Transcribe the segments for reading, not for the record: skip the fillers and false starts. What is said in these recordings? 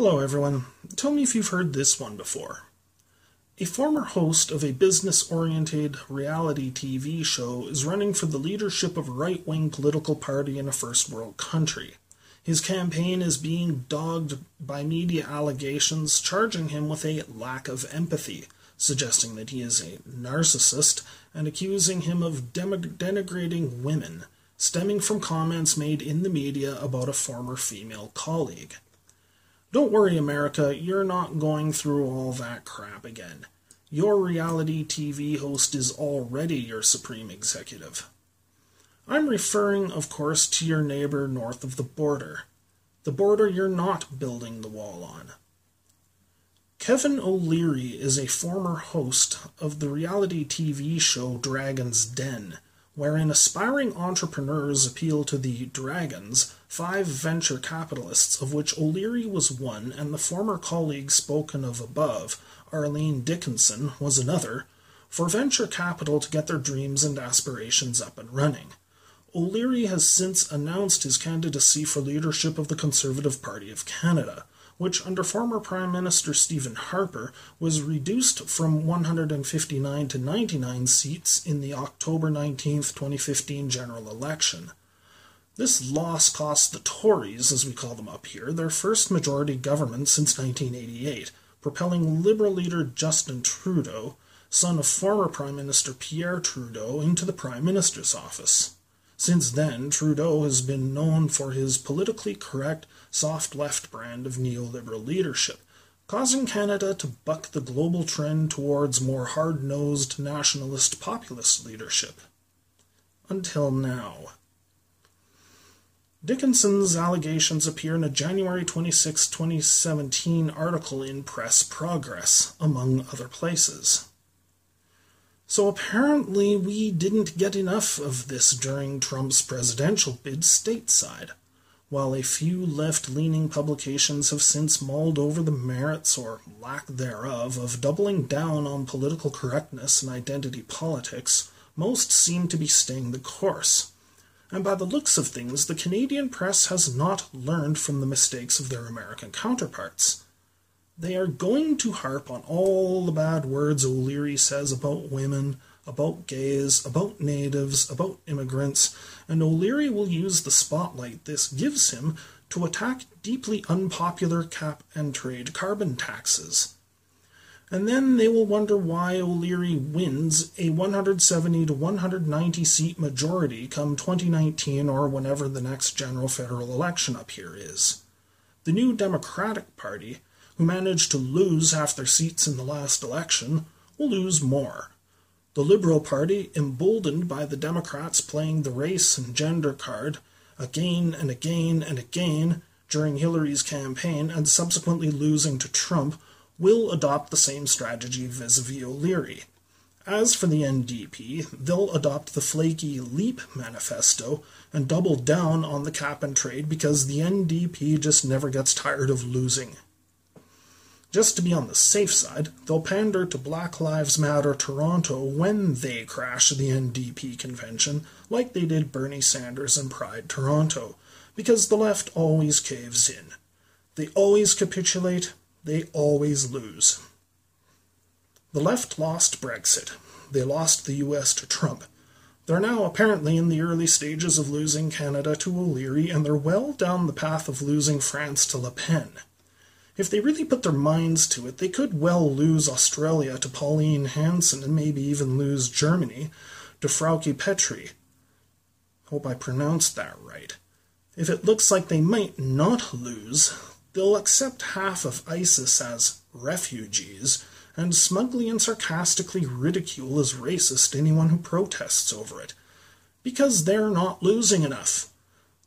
Hello everyone. Tell me if you've heard this one before. A former host of a business-oriented reality TV show is running for the leadership of a right-wing political party in a first-world country. His campaign is being dogged by media allegations charging him with a lack of empathy, suggesting that he is a narcissist, and accusing him of denigrating women, stemming from comments made in the media about a former female colleague. Don't worry, America, you're not going through all that crap again. Your reality TV host is already your supreme executive. I'm referring, of course, to your neighbor north of the border you're not building the wall on. Kevin O'Leary is a former host of the reality TV show Dragon's Den, wherein aspiring entrepreneurs appeal to the Dragons, 5 venture capitalists, of which O'Leary was one and the former colleague spoken of above, Arlene Dickinson, was another, for venture capital to get their dreams and aspirations up and running. O'Leary has since announced his candidacy for leadership of the Conservative Party of Canada, which under former Prime Minister Stephen Harper was reduced from 159 to 99 seats in the October 19, 2015 general election. This loss cost the Tories, as we call them up here, their first majority government since 1988, propelling Liberal leader Justin Trudeau, son of former Prime Minister Pierre Trudeau, into the Prime Minister's office. Since then, Trudeau has been known for his politically correct, soft-left brand of neoliberal leadership, causing Canada to buck the global trend towards more hard-nosed, nationalist, populist leadership. Until now. Dickinson's allegations appear in a January 26, 2017 article in Press Progress, among other places. So apparently we didn't get enough of this during Trump's presidential bid stateside. While a few left-leaning publications have since mulled over the merits, or lack thereof, of doubling down on political correctness and identity politics, most seem to be staying the course. And by the looks of things, the Canadian press has not learned from the mistakes of their American counterparts. They are going to harp on all the bad words O'Leary says about women, about gays, about natives, about immigrants, and O'Leary will use the spotlight this gives him to attack deeply unpopular cap-and-trade carbon taxes. And then they will wonder why O'Leary wins a 170 to 190 seat majority come 2019 or whenever the next general federal election up here is. The new Democratic Party, who managed to lose half their seats in the last election, will lose more. The Liberal Party, emboldened by the Democrats playing the race and gender card again and again and again during Hillary's campaign and subsequently losing to Trump, will adopt the same strategy vis-a-vis O'Leary. As for the NDP, they'll adopt the flaky LEAP manifesto and double down on the cap and trade because the NDP just never gets tired of losing. Just to be on the safe side, they'll pander to Black Lives Matter Toronto when they crash the NDP convention, like they did Bernie Sanders and Pride Toronto, because the left always caves in. They always capitulate, they always lose. The left lost Brexit. They lost the US to Trump. They're now apparently in the early stages of losing Canada to O'Leary, and they're well down the path of losing France to Le Pen. If they really put their minds to it, they could well lose Australia to Pauline Hanson and maybe even lose Germany to Frauke Petry. Hope I pronounced that right. If it looks like they might not lose, they'll accept half of ISIS as refugees and smugly and sarcastically ridicule as racist anyone who protests over it, because they're not losing enough.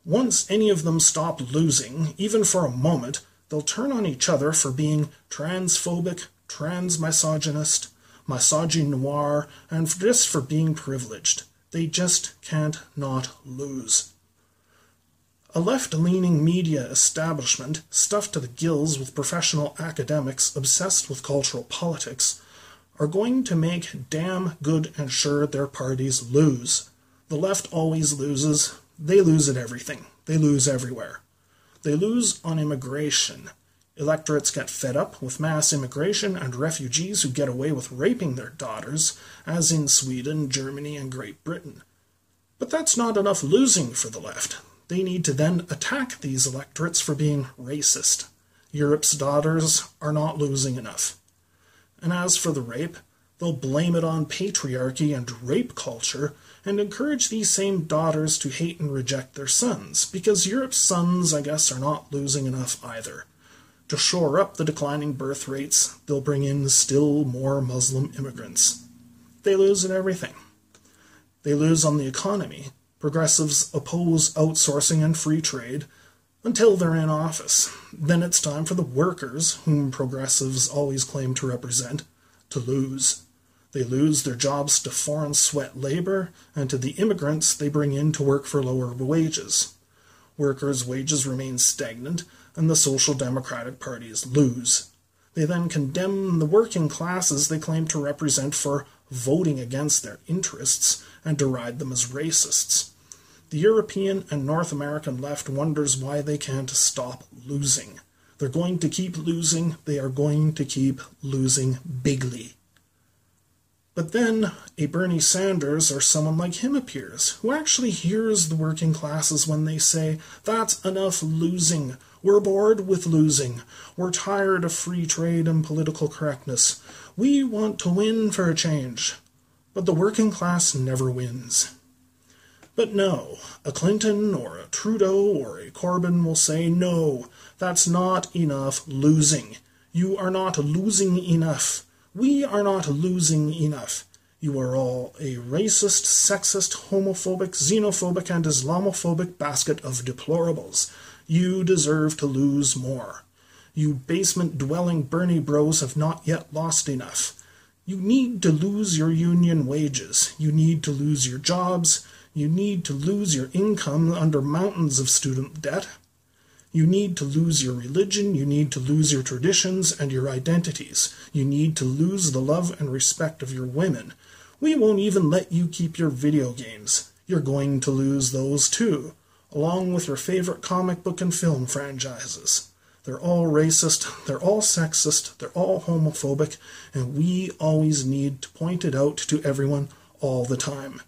Once any of them stop losing, even for a moment, they'll turn on each other for being transphobic, transmisogynist, misogynoir, and just for being privileged. They just can't not lose. A left-leaning media establishment, stuffed to the gills with professional academics obsessed with cultural politics, are going to make damn good and sure their parties lose. The left always loses. They lose at everything. They lose everywhere. They lose on immigration. Electorates get fed up with mass immigration and refugees who get away with raping their daughters, as in Sweden, Germany, and Great Britain. But that's not enough losing for the left. They need to then attack these electorates for being racist. Europe's daughters are not losing enough. And as for the rape, they'll blame it on patriarchy and rape culture and encourage these same daughters to hate and reject their sons, because Europe's sons, I guess, are not losing enough either. To shore up the declining birth rates, they'll bring in still more Muslim immigrants. They lose at everything. They lose on the economy. Progressives oppose outsourcing and free trade until they're in office. Then it's time for the workers, whom progressives always claim to represent, to lose. They lose their jobs to foreign sweat labor and to the immigrants they bring in to work for lower wages. Workers' wages remain stagnant, and the Social Democratic parties lose. They then condemn the working classes they claim to represent for voting against their interests and deride them as racists. The European and North American left wonders why they can't stop losing. They're going to keep losing. They are going to keep losing bigly. But then a Bernie Sanders or someone like him appears, who actually hears the working classes when they say, "That's enough losing. We're bored with losing. We're tired of free trade and political correctness. We want to win for a change." But the working class never wins. But no, a Clinton or a Trudeau or a Corbyn will say, "No, that's not enough losing. You are not losing enough. We are not losing enough. You are all a racist, sexist, homophobic, xenophobic, and Islamophobic basket of deplorables. You deserve to lose more. You basement-dwelling Bernie bros have not yet lost enough. You need to lose your union wages. You need to lose your jobs. You need to lose your income under mountains of student debt. You need to lose your religion. You need to lose your traditions and your identities. You need to lose the love and respect of your women. We won't even let you keep your video games. You're going to lose those too, along with your favorite comic book and film franchises. They're all racist, they're all sexist, they're all homophobic, and we always need to point it out to everyone all the time.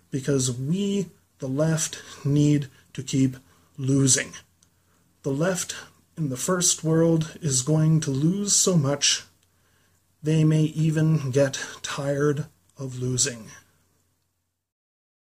Because we, the left, need to keep losing. The left in the first world is going to lose so much, they may even get tired of losing.